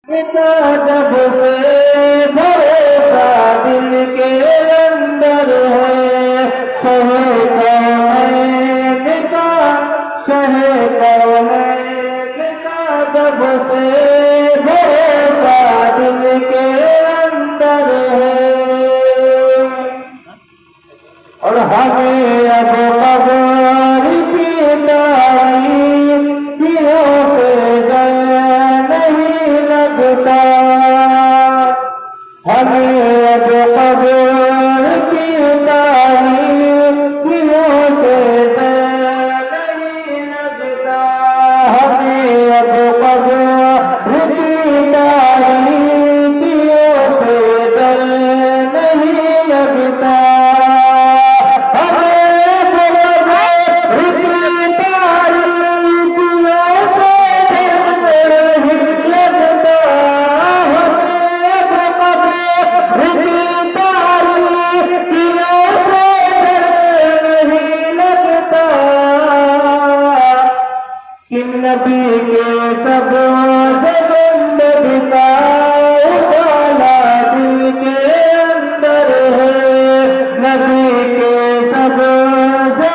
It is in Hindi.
पिता जब से भरोसा दिल के अंदर है, शहे कौनैन का जब से भरोसा दिल के अंदर है। और हमें अब कब्र की तारीकियों से डर नहीं लगता, हमें अब कब्र की तारीकियों से डर नहीं लगता, हमें अब कब्र की तारीकियों से डर नहीं लगता। नबी के सब जगन बिता